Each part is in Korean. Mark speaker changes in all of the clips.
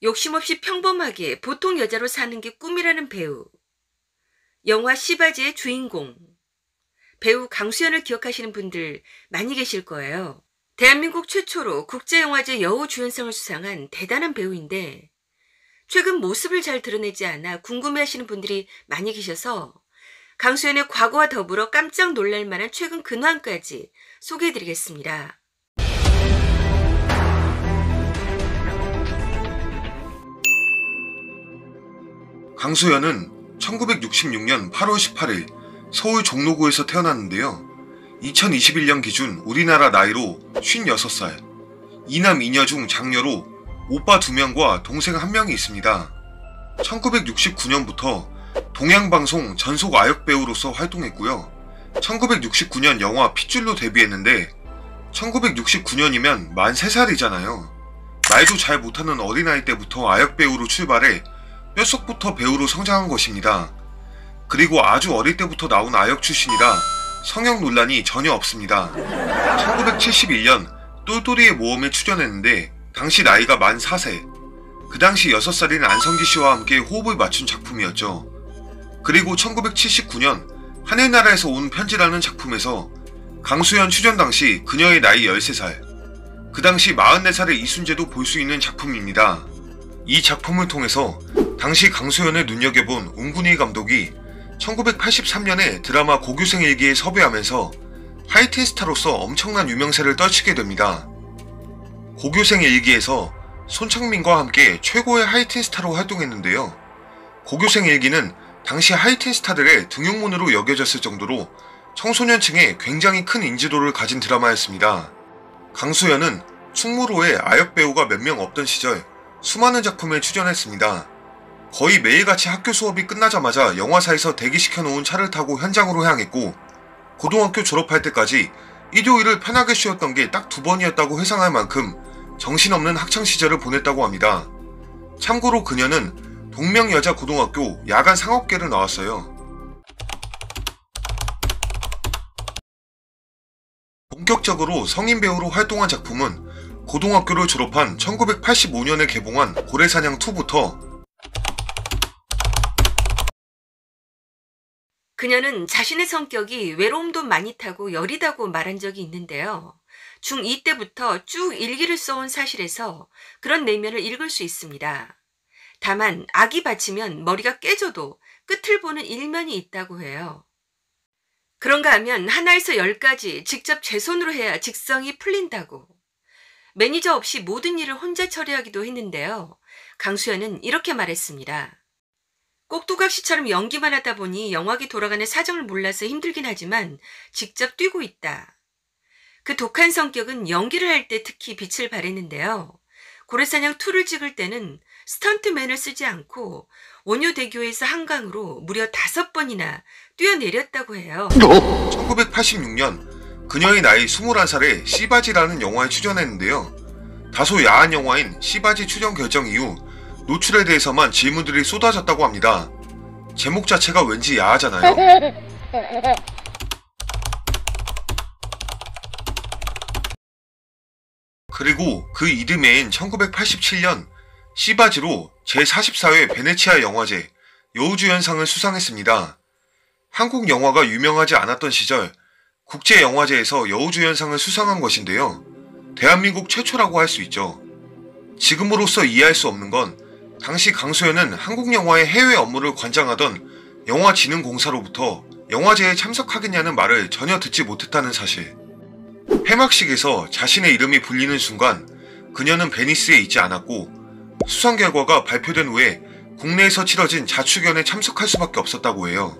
Speaker 1: 욕심없이 평범하게 보통 여자로 사는 게 꿈이라는 배우. 영화 시바지의 주인공. 배우 강수연을 기억하시는 분들 많이 계실 거예요. 대한민국 최초로 국제영화제 여우주연상을 수상한 대단한 배우인데 최근 모습을 잘 드러내지 않아 궁금해하시는 분들이 많이 계셔서 강수연의 과거와 더불어 깜짝 놀랄 만한 최근 근황까지 소개해드리겠습니다.
Speaker 2: 강수연은 1966년 8월 18일 서울 종로구에서 태어났는데요. 2021년 기준 우리나라 나이로 56살, 이남 이녀 중 장녀로 오빠 2명과 동생 1명이 있습니다. 1969년부터 동양방송 전속 아역배우로서 활동했고요. 1969년 영화 핏줄로 데뷔했는데 1969년이면 만 3살이잖아요. 말도 잘 못하는 어린아이 때부터 아역배우로 출발해 뼛속부터 배우로 성장한 것입니다. 그리고 아주 어릴 때부터 나온 아역 출신이라 성형 논란이 전혀 없습니다. 1971년 똘똘이의 모험에 출연했는데 당시 나이가 만 4세, 그 당시 6살인 안성기 씨와 함께 호흡을 맞춘 작품이었죠. 그리고 1979년 하늘나라에서 온 편지라는 작품에서 강수연 출연 당시 그녀의 나이 13살, 그 당시 44살의 이순재도 볼 수 있는 작품입니다. 이 작품을 통해서 당시 강수연을 눈여겨본 웅군이 감독이 1983년에 드라마 고교생 일기에 섭외하면서 하이틴 스타로서 엄청난 유명세를 떨치게 됩니다. 고교생 일기에서 손창민과 함께 최고의 하이틴 스타로 활동했는데요. 고교생 일기는 당시 하이틴 스타들의 등용문으로 여겨졌을 정도로 청소년층에 굉장히 큰 인지도를 가진 드라마였습니다. 강수연은 충무로에 아역배우가 몇 명 없던 시절 수많은 작품에 출연했습니다. 거의 매일같이 학교 수업이 끝나자마자 영화사에서 대기시켜놓은 차를 타고 현장으로 향했고 고등학교 졸업할 때까지 일요일을 편하게 쉬었던 게 딱 2번이었다고 회상할 만큼 정신없는 학창시절을 보냈다고 합니다. 참고로 그녀는 동명여자고등학교 야간 상업계를 나왔어요. 본격적으로 성인배우로 활동한 작품은 고등학교를 졸업한 1985년에 개봉한 고래사냥2부터
Speaker 1: 그녀는 자신의 성격이 외로움도 많이 타고 여리다고 말한 적이 있는데요. 중2 때부터 쭉 일기를 써온 사실에서 그런 내면을 읽을 수 있습니다. 다만 악이 받치면 머리가 깨져도 끝을 보는 일면이 있다고 해요. 그런가 하면 하나에서 10까지 직접 제 손으로 해야 직성이 풀린다고. 매니저 없이 모든 일을 혼자 처리하기도 했는데요. 강수연은 이렇게 말했습니다. 꼭두각시처럼 연기만 하다 보니 영화기 돌아가는 사정을 몰라서 힘들긴 하지만 직접 뛰고 있다. 그 독한 성격은 연기를 할 때 특히 빛을 발했는데요. 고래사냥2를 찍을 때는 스턴트맨을 쓰지 않고 원효대교에서 한강으로 무려 5번이나 뛰어내렸다고 해요.
Speaker 2: 1986년 그녀의 나이 21살에 시바지라는 영화에 출연했는데요. 다소 야한 영화인 시바지 출연 결정 이후 노출에 대해서만 질문들이 쏟아졌다고 합니다. 제목 자체가 왠지 야하잖아요. 그리고 그 이듬해인 1987년 시바지로 제44회 베네치아 영화제 여우주연상을 수상했습니다. 한국 영화가 유명하지 않았던 시절 국제영화제에서 여우주연상을 수상한 것인데요. 대한민국 최초라고 할 수 있죠. 지금으로서 이해할 수 없는 건 당시 강수연은 한국 영화의 해외 업무를 관장하던 영화진흥공사로부터 영화제에 참석하겠냐는 말을 전혀 듣지 못했다는 사실. 폐막식에서 자신의 이름이 불리는 순간 그녀는 베니스에 있지 않았고 수상 결과가 발표된 후에 국내에서 치러진 자축연에 참석할 수밖에 없었다고 해요.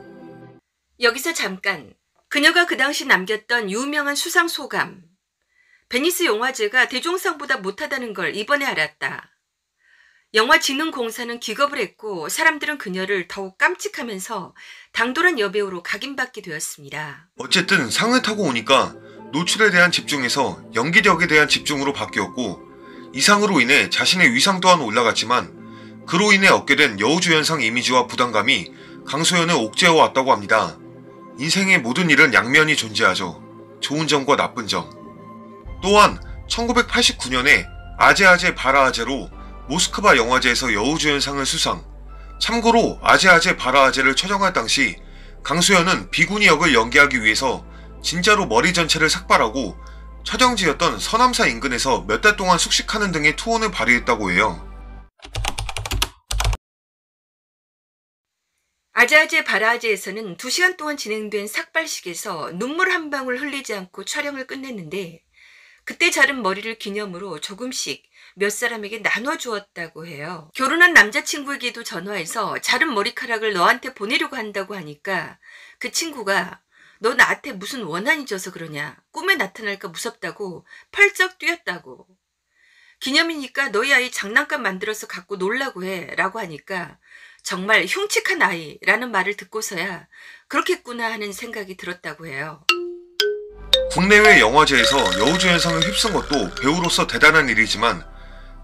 Speaker 1: 여기서 잠깐 그녀가 그 당시 남겼던 유명한 수상 소감. 베니스 영화제가 대종상보다 못하다는 걸 이번에 알았다. 영화진흥공사는 기겁을 했고 사람들은 그녀를 더욱 깜찍하면서 당돌한 여배우로 각인받게 되었습니다.
Speaker 2: 어쨌든 상을 타고 오니까 노출에 대한 집중에서 연기력에 대한 집중으로 바뀌었고 이 상으로 인해 자신의 위상 또한 올라갔지만 그로 인해 얻게 된 여우주연상 이미지와 부담감이 강수연을 옥죄어 왔다고 합니다. 인생의 모든 일은 양면이 존재하죠. 좋은 점과 나쁜 점. 또한 1989년에 아재아재 바라아재로 모스크바 영화제에서 여우주연상을 수상. 참고로 아제아제 바라아제를 촬영할 당시 강수연은 비구니 역을 연기하기 위해서 진짜로 머리 전체를 삭발하고 촬영지였던 서남사 인근에서 몇 달 동안 숙식하는 등의 투혼을 발휘했다고 해요.
Speaker 1: 아제아제 바라아제에서는 2시간 동안 진행된 삭발식에서 눈물 한 방울 흘리지 않고 촬영을 끝냈는데 그때 자른 머리를 기념으로 조금씩 몇 사람에게 나눠주었다고 해요. 결혼한 남자친구에게도 전화해서 자른 머리카락을 너한테 보내려고 한다고 하니까 그 친구가 너 나한테 무슨 원한이 져서 그러냐, 꿈에 나타날까 무섭다고 펄쩍 뛰었다고. 기념이니까 너희 아이 장난감 만들어서 갖고 놀라고 해 라고 하니까 정말 흉측한 아이라는 말을 듣고서야 그렇겠구나 하는 생각이 들었다고 해요.
Speaker 2: 국내외 영화제에서 여우주연상을 휩쓴 것도 배우로서 대단한 일이지만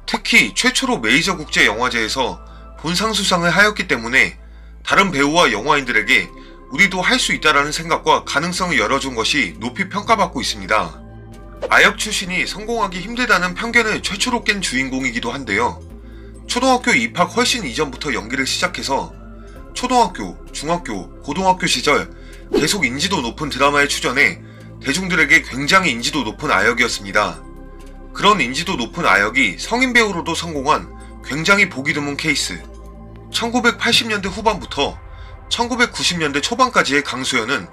Speaker 2: 특히 최초로 메이저 국제 영화제에서 본상 수상을 하였기 때문에 다른 배우와 영화인들에게 우리도 할 수 있다라는 생각과 가능성을 열어준 것이 높이 평가받고 있습니다. 아역 출신이 성공하기 힘들다는 편견을 최초로 깬 주인공이기도 한데요. 초등학교 입학 훨씬 이전부터 연기를 시작해서 초등학교, 중학교, 고등학교 시절 계속 인지도 높은 드라마에 출연해 대중들에게 굉장히 인지도 높은 아역이었습니다. 그런 인지도 높은 아역이 성인 배우로도 성공한 굉장히 보기 드문 케이스. 1980년대 후반부터 1990년대 초반까지의 강수연은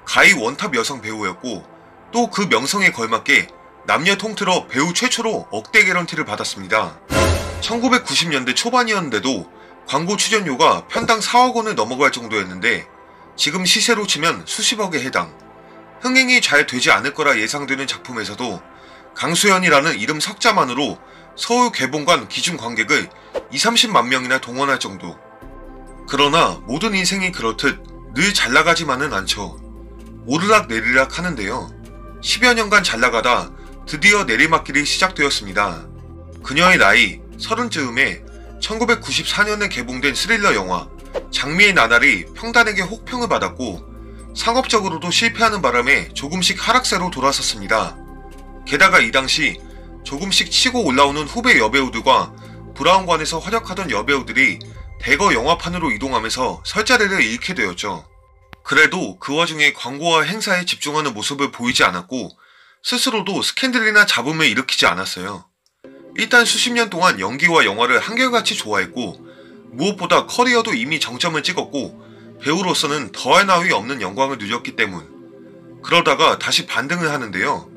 Speaker 2: 가히 원탑 여성 배우였고 또 그 명성에 걸맞게 남녀 통틀어 배우 최초로 억대 개런티를 받았습니다. 1990년대 초반이었는데도 광고 출연료가 편당 4억 원을 넘어갈 정도였는데 지금 시세로 치면 수십억에 해당. 흥행이 잘 되지 않을 거라 예상되는 작품에서도 강수연이라는 이름 석자만으로 서울 개봉관 기준 관객을 20-30만 명이나 동원할 정도. 그러나 모든 인생이 그렇듯 늘 잘나가지만은 않죠. 오르락 내리락 하는데요. 10여 년간 잘나가다 드디어 내리막길이 시작되었습니다. 그녀의 나이 30쯤에 1994년에 개봉된 스릴러 영화 장미의 나날이 평단에게 혹평을 받았고 상업적으로도 실패하는 바람에 조금씩 하락세로 돌아섰습니다. 게다가 이 당시 조금씩 치고 올라오는 후배 여배우들과 브라운관에서 활약하던 여배우들이 대거 영화판으로 이동하면서 설자리를 잃게 되었죠. 그래도 그 와중에 광고와 행사에 집중하는 모습을 보이지 않았고 스스로도 스캔들이나 잡음을 일으키지 않았어요. 일단 수십 년 동안 연기와 영화를 한결같이 좋아했고 무엇보다 커리어도 이미 정점을 찍었고 배우로서는 더할 나위 없는 영광을 누렸기 때문. 그러다가 다시 반등을 하는데요.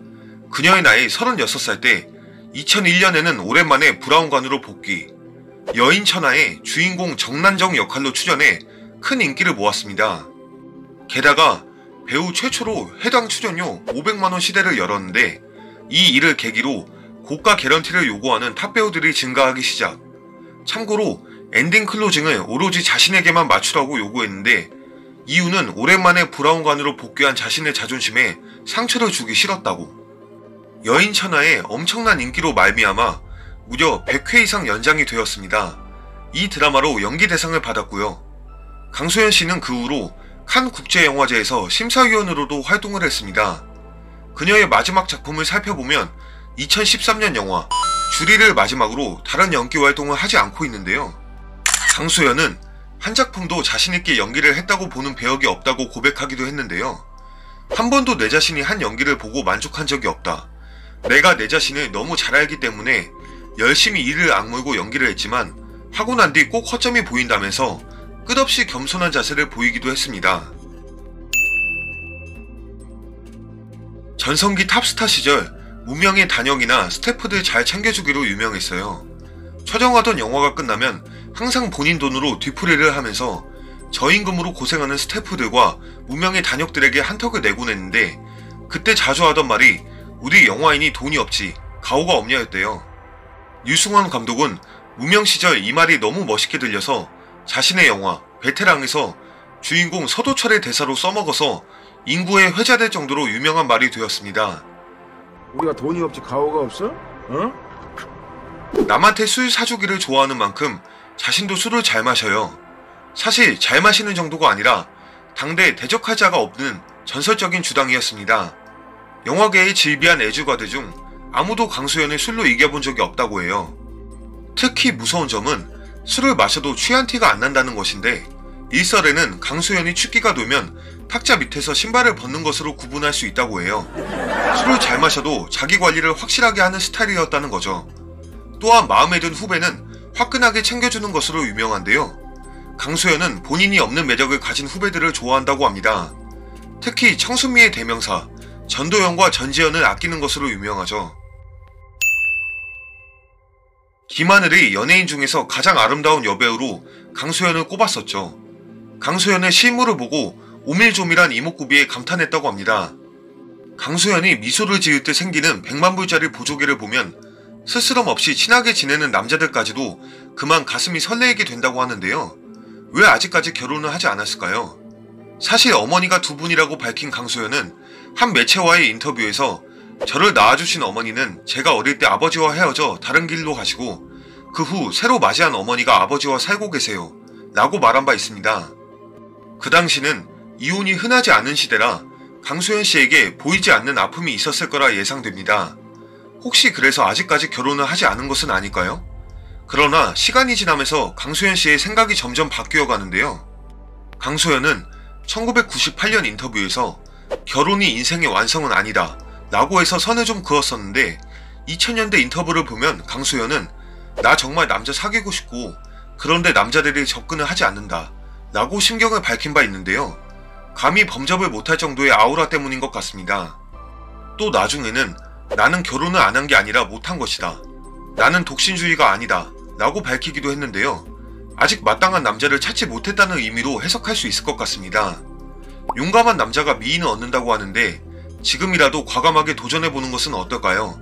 Speaker 2: 그녀의 나이 36살 때 2001년에는 오랜만에 브라운관으로 복귀. 여인 천하의 주인공 정난정 역할로 출연해 큰 인기를 모았습니다. 게다가 배우 최초로 해당 출연료 500만원 시대를 열었는데 이 일을 계기로 고가 개런티를 요구하는 탑배우들이 증가하기 시작. 참고로 엔딩 클로징을 오로지 자신에게만 맞추라고 요구했는데 이유는 오랜만에 브라운관으로 복귀한 자신의 자존심에 상처를 주기 싫었다고. 여인 천하의 엄청난 인기로 말미암아 무려 100회 이상 연장이 되었습니다. 이 드라마로 연기 대상을 받았고요. 강소연 씨는 그 후로 칸 국제영화제에서 심사위원으로도 활동을 했습니다. 그녀의 마지막 작품을 살펴보면 2013년 영화 주리를 마지막으로 다른 연기 활동을 하지 않고 있는데요. 강소연은 한 작품도 자신있게 연기를 했다고 보는 배역이 없다고 고백하기도 했는데요. 한 번도 내 자신이 한 연기를 보고 만족한 적이 없다. 내가 내 자신을 너무 잘 알기 때문에 열심히 이를 악물고 연기를 했지만 하고 난 뒤 꼭 허점이 보인다면서 끝없이 겸손한 자세를 보이기도 했습니다. 전성기 탑스타 시절 무명의 단역이나 스태프들 잘 챙겨주기로 유명했어요. 촬영하던 영화가 끝나면 항상 본인 돈으로 뒤풀이를 하면서 저임금으로 고생하는 스태프들과 무명의 단역들에게 한턱을 내곤 했는데 그때 자주 하던 말이 우리 영화인이 돈이 없지 가오가 없냐였대요. 유승원 감독은 무명 시절 이 말이 너무 멋있게 들려서 자신의 영화 베테랑에서 주인공 서도철의 대사로 써먹어서 인구에 회자될 정도로 유명한 말이 되었습니다.
Speaker 3: 우리가 돈이 없지 가오가 없어? 어?
Speaker 2: 남한테 술 사주기를 좋아하는 만큼 자신도 술을 잘 마셔요. 사실 잘 마시는 정도가 아니라 당대 대적할 자가 없는 전설적인 주당이었습니다. 영화계의 질비한 애주가들 중 아무도 강소연을 술로 이겨본 적이 없다고 해요. 특히 무서운 점은 술을 마셔도 취한 티가 안 난다는 것인데, 일설에는 강소연이 축기가 돌면 탁자 밑에서 신발을 벗는 것으로 구분할 수 있다고 해요. 술을 잘 마셔도 자기 관리를 확실하게 하는 스타일이었다는 거죠. 또한 마음에 든 후배는 화끈하게 챙겨주는 것으로 유명한데요. 강소연은 본인이 없는 매력을 가진 후배들을 좋아한다고 합니다. 특히 청순미의 대명사 전도연과 전지현을 아끼는 것으로 유명하죠. 김하늘이 연예인 중에서 가장 아름다운 여배우로 강소연을 꼽았었죠. 강소연의 실물을 보고 오밀조밀한 이목구비에 감탄했다고 합니다. 강소연이 미소를 지을 때 생기는 100만불짜리 보조개를 보면 스스럼 없이 친하게 지내는 남자들까지도 그만 가슴이 설레게 된다고 하는데요. 왜 아직까지 결혼을 하지 않았을까요? 사실 어머니가 두 분이라고 밝힌 강소연은 한 매체와의 인터뷰에서 저를 낳아주신 어머니는 제가 어릴 때 아버지와 헤어져 다른 길로 가시고 그 후 새로 맞이한 어머니가 아버지와 살고 계세요 라고 말한 바 있습니다. 그 당시는 이혼이 흔하지 않은 시대라 강소연 씨에게 보이지 않는 아픔이 있었을 거라 예상됩니다. 혹시 그래서 아직까지 결혼을 하지 않은 것은 아닐까요? 그러나 시간이 지나면서 강소연 씨의 생각이 점점 바뀌어 가는데요. 강소연은 1998년 인터뷰에서 결혼이 인생의 완성은 아니다 라고 해서 선을 좀 그었었는데 2000년대 인터뷰를 보면 강소연은 나 정말 남자 사귀고 싶고 그런데 남자들이 접근을 하지 않는다 라고 심경을 밝힌 바 있는데요. 감히 범접을 못할 정도의 아우라 때문인 것 같습니다. 또 나중에는 나는 결혼을 안 한 게 아니라 못한 것이다. 나는 독신주의가 아니다 라고 밝히기도 했는데요. 아직 마땅한 남자를 찾지 못했다는 의미로 해석할 수 있을 것 같습니다. 용감한 남자가 미인을 얻는다고 하는데 지금이라도 과감하게 도전해보는 것은 어떨까요?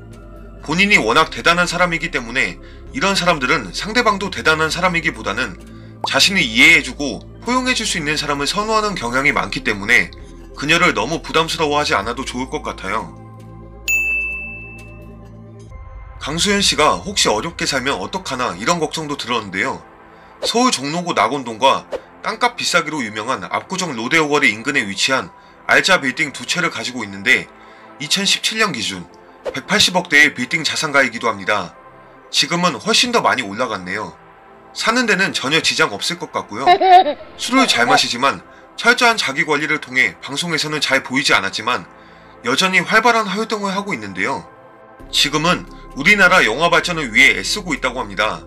Speaker 2: 본인이 워낙 대단한 사람이기 때문에 이런 사람들은 상대방도 대단한 사람이기보다는 자신이 이해해주고 포용해줄 수 있는 사람을 선호하는 경향이 많기 때문에 그녀를 너무 부담스러워하지 않아도 좋을 것 같아요. 강소연 씨가 혹시 어렵게 살면 어떡하나 이런 걱정도 들었는데요. 서울 종로구 낙원동과 땅값 비싸기로 유명한 압구정 로데오거리 인근에 위치한 알짜 빌딩 두 채를 가지고 있는데 2017년 기준 180억대의 빌딩 자산가이기도 합니다. 지금은 훨씬 더 많이 올라갔네요. 사는 데는 전혀 지장 없을 것 같고요. 술을 잘 마시지만 철저한 자기관리를 통해 방송에서는 잘 보이지 않았지만 여전히 활발한 활동을 하고 있는데요. 지금은 우리나라 영화 발전을 위해 애쓰고 있다고 합니다.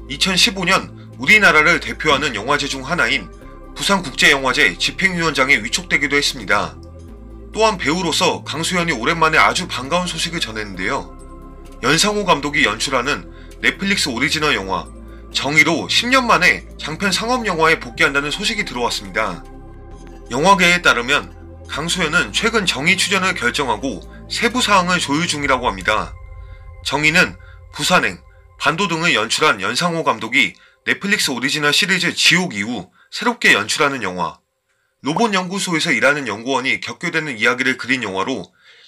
Speaker 2: 2015년 우리나라를 대표하는 영화제 중 하나인 부산국제영화제 집행위원장에 위촉되기도 했습니다. 또한 배우로서 강소연이 오랜만에 아주 반가운 소식을 전했는데요. 연상호 감독이 연출하는 넷플릭스 오리지널 영화 정의로 10년 만에 장편 상업영화에 복귀한다는 소식이 들어왔습니다. 영화계에 따르면 강소연은 최근 정의 출연을 결정하고 세부 사항을 조율 중이라고 합니다. 정의는 부산행, 반도 등을 연출한 연상호 감독이 넷플릭스 오리지널 시리즈 지옥 이후 새롭게 연출하는 영화, 로봇 연구소에서 일하는 연구원이 겪게 되는 이야기를 그린 영화로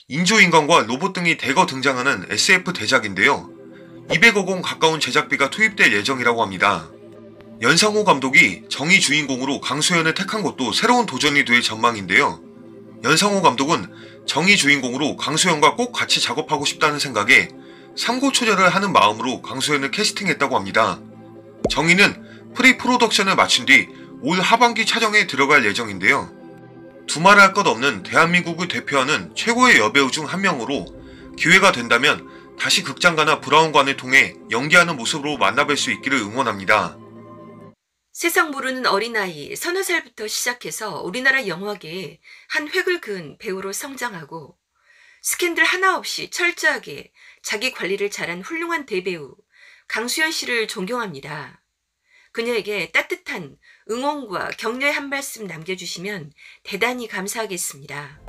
Speaker 2: 인조인간과 로봇 등이 대거 등장하는 SF 대작인데요. 200억 원 가까운 제작비가 투입될 예정이라고 합니다. 연상호 감독이 정의 주인공으로 강소연을 택한 것도 새로운 도전이 될 전망인데요. 연상호 감독은 정의 주인공으로 강소연과 꼭 같이 작업하고 싶다는 생각에 삼고초려를 하는 마음으로 강소연을 캐스팅했다고 합니다. 정의는 프리 프로덕션을 마친 뒤 올 하반기 촬영에 들어갈 예정인데요. 두말할 것 없는 대한민국을 대표하는 최고의 여배우 중 한 명으로 기회가 된다면 다시 극장가나 브라운관을 통해 연기하는 모습으로 만나뵐 수 있기를 응원합니다.
Speaker 1: 세상 모르는 어린아이 서너 살부터 시작해서 우리나라 영화계에 한 획을 그은 배우로 성장하고 스캔들 하나 없이 철저하게 자기 관리를 잘한 훌륭한 대배우 강수연 씨를 존경합니다. 그녀에게 따뜻한 응원과 격려의 한 말씀 남겨주시면 대단히 감사하겠습니다.